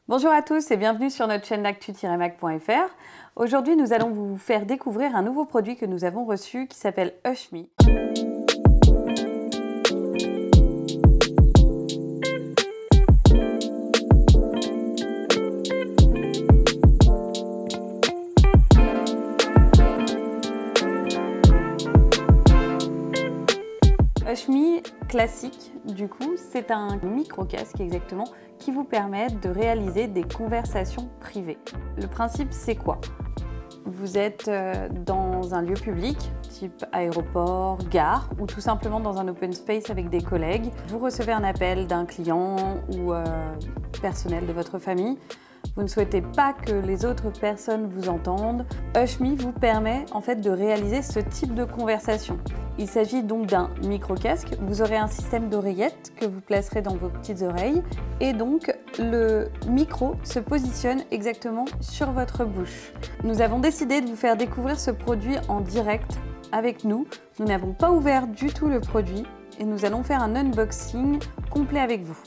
Bonjour à tous et bienvenue sur notre chaîne actu-mac.fr. Aujourd'hui, nous allons vous faire découvrir un nouveau produit que nous avons reçu qui s'appelle Hushme. Hushme classique, du coup, c'est un micro-casque exactement qui vous permet de réaliser des conversations privées. Le principe, c'est quoi? Vous êtes dans un lieu public, type aéroport, gare, ou tout simplement dans un open space avec des collègues. Vous recevez un appel d'un client ou personnel de votre famille. Vous ne souhaitez pas que les autres personnes vous entendent. Hushme vous permet en fait de réaliser ce type de conversation. Il s'agit donc d'un micro-casque. Vous aurez un système d'oreillettes que vous placerez dans vos petites oreilles et donc le micro se positionne exactement sur votre bouche. Nous avons décidé de vous faire découvrir ce produit en direct avec nous. Nous n'avons pas ouvert du tout le produit et nous allons faire un unboxing complet avec vous.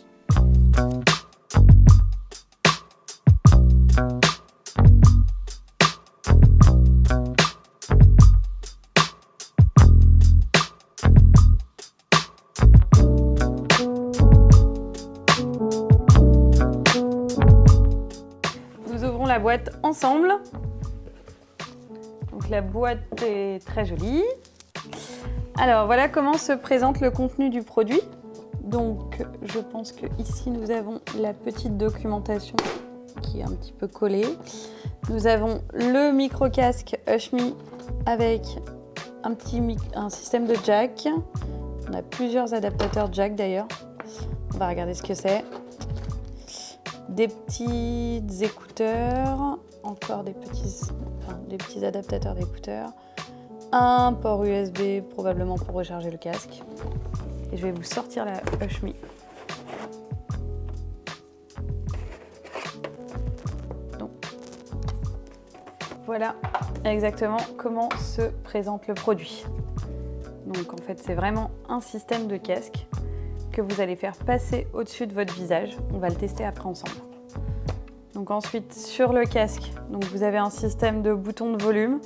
Nous ouvrons la boîte ensemble. Donc la boîte est très jolie. Alors voilà comment se présente le contenu du produit. Donc je pense que ici nous avons la petite documentation qui est un petit peu collée. Nous avons le micro-casque Hushme avec un système de jack. On a plusieurs adaptateurs jack d'ailleurs. On va regarder ce que c'est. Des petits écouteurs, encore des petits adaptateurs d'écouteurs. Un port USB probablement pour recharger le casque. Et je vais vous sortir la Hushme. Donc, voilà exactement comment se présente le produit. Donc en fait c'est vraiment un système de casque que vous allez faire passer au-dessus de votre visage. On va le tester après ensemble. Donc ensuite sur le casque, donc vous avez un système de boutons de volume,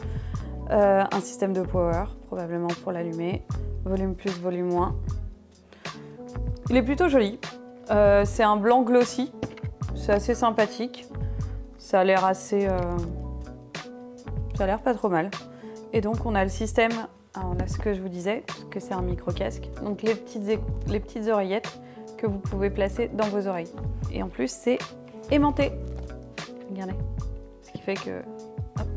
un système de power probablement pour l'allumer, volume plus, volume moins. Il est plutôt joli. C'est un blanc glossy, c'est assez sympathique. Ça a l'air pas trop mal. Et donc on a le système. On a ce que je vous disais, que c'est un micro-casque. Donc les petites oreillettes que vous pouvez placer dans vos oreilles. Et en plus, c'est aimanté. Regardez. Ce qui fait que... Hop.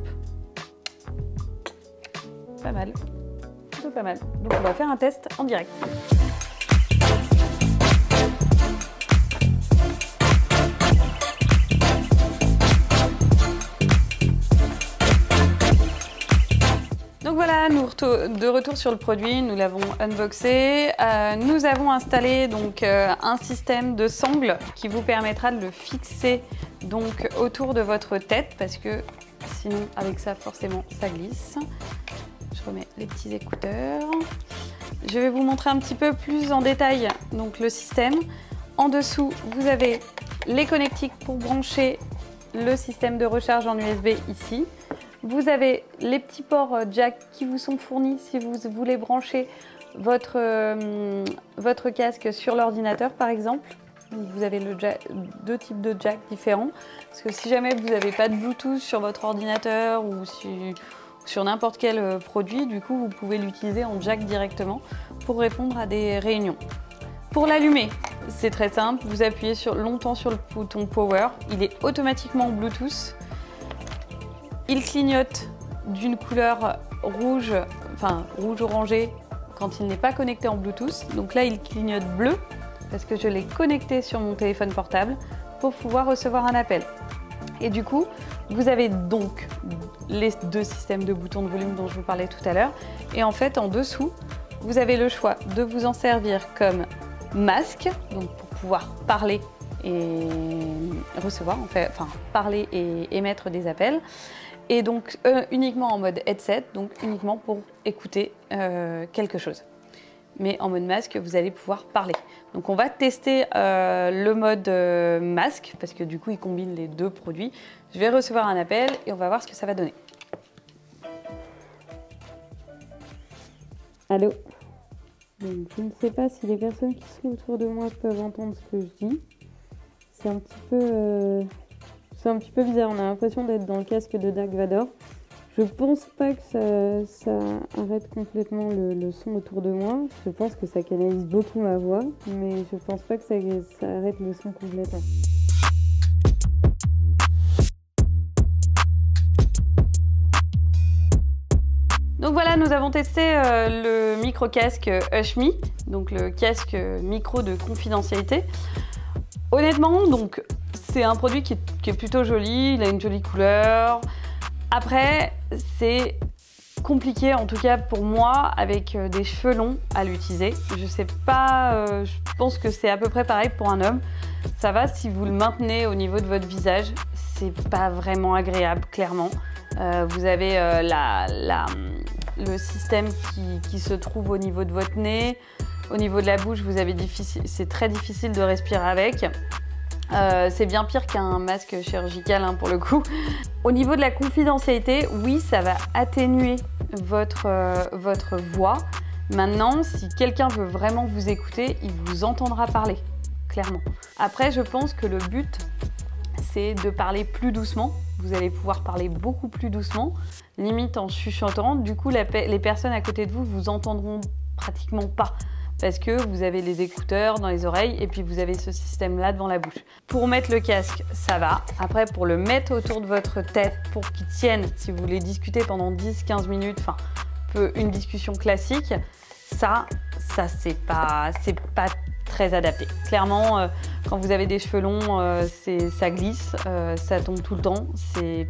Pas mal. Plutôt pas mal. Donc on va faire un test en direct. Donc voilà, de retour sur le produit, nous l'avons unboxé. Nous avons installé donc un système de sangle qui vous permettra de le fixer donc autour de votre tête parce que sinon avec ça forcément ça glisse. Je remets les petits écouteurs. Je vais vous montrer un petit peu plus en détail donc le système. En dessous, vous avez les connectiques pour brancher le système de recharge en USB ici. Vous avez les petits ports jack qui vous sont fournis si vous voulez brancher votre casque sur l'ordinateur par exemple. Vous avez deux types de jack différents. Parce que si jamais vous n'avez pas de Bluetooth sur votre ordinateur ou sur n'importe quel produit, du coup vous pouvez l'utiliser en jack directement pour répondre à des réunions. Pour l'allumer, c'est très simple. Vous appuyez longtemps sur le bouton Power. Il est automatiquement en Bluetooth. Il clignote d'une couleur rouge, enfin rouge orangé quand il n'est pas connecté en Bluetooth. Donc là, il clignote bleu parce que je l'ai connecté sur mon téléphone portable pour pouvoir recevoir un appel. Et du coup, vous avez donc les deux systèmes de boutons de volume dont je vous parlais tout à l'heure. Et en fait, en dessous, vous avez le choix de vous en servir comme masque, donc pour pouvoir parler et recevoir, enfin parler et émettre des appels. Et donc uniquement en mode headset, donc uniquement pour écouter quelque chose. mais en mode masque, vous allez pouvoir parler. Donc on va tester le mode masque, parce que du coup, il combine les deux produits. Je vais recevoir un appel et on va voir ce que ça va donner. Allô? Donc, je ne sais pas si les personnes qui sont autour de moi peuvent entendre ce que je dis. C'est un petit peu bizarre, on a l'impression d'être dans le casque de Dark Vador. Je pense pas que ça arrête complètement le son autour de moi. Je pense que ça canalise beaucoup ma voix, mais je pense pas que ça arrête le son complètement. Donc voilà, nous avons testé le micro-casque Hushme, donc le casque micro de confidentialité. Honnêtement, donc c'est un produit qui est plutôt joli, il a une jolie couleur. Après, c'est compliqué, en tout cas pour moi, avec des cheveux longs à l'utiliser. Je sais pas, je pense que c'est à peu près pareil pour un homme. Ça va si vous le maintenez au niveau de votre visage, c'est pas vraiment agréable, clairement. Vous avez le système qui se trouve au niveau de votre nez. Au niveau de la bouche, c'est très difficile de respirer avec. C'est bien pire qu'un masque chirurgical pour le coup. Au niveau de la confidentialité, oui, ça va atténuer votre voix. Maintenant, si quelqu'un veut vraiment vous écouter, il vous entendra parler, clairement. Après, je pense que le but, c'est de parler plus doucement. Vous allez pouvoir parler beaucoup plus doucement, limite en chuchotant. Du coup, les personnes à côté de vous vous entendront pratiquement pas, parce que vous avez les écouteurs dans les oreilles et puis vous avez ce système-là devant la bouche. Pour mettre le casque, ça va. Après, pour le mettre autour de votre tête, pour qu'il tienne, si vous voulez discuter pendant 10-15 minutes, enfin, une discussion classique, ça c'est pas très adapté. Clairement, quand vous avez des cheveux longs, ça glisse, ça tombe tout le temps, c'est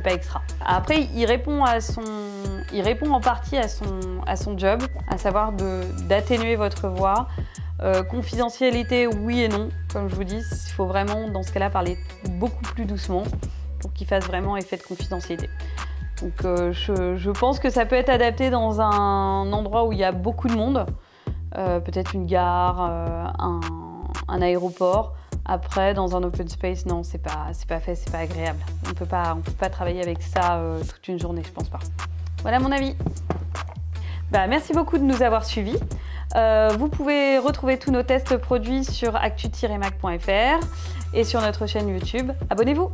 pas extra. Après, il répond en partie à son job, à savoir d'atténuer votre voix. Confidentialité, oui et non. Comme je vous dis, il faut vraiment, dans ce cas-là, parler beaucoup plus doucement pour qu'il fasse vraiment effet de confidentialité. Donc, je pense que ça peut être adapté dans un endroit où il y a beaucoup de monde, peut-être une gare, un aéroport. Après, dans un open space, non, c'est pas fait, c'est pas agréable. On peut pas travailler avec ça toute une journée, je pense pas. Voilà mon avis. Merci beaucoup de nous avoir suivis. Vous pouvez retrouver tous nos tests produits sur actu-mac.fr et sur notre chaîne YouTube. Abonnez-vous!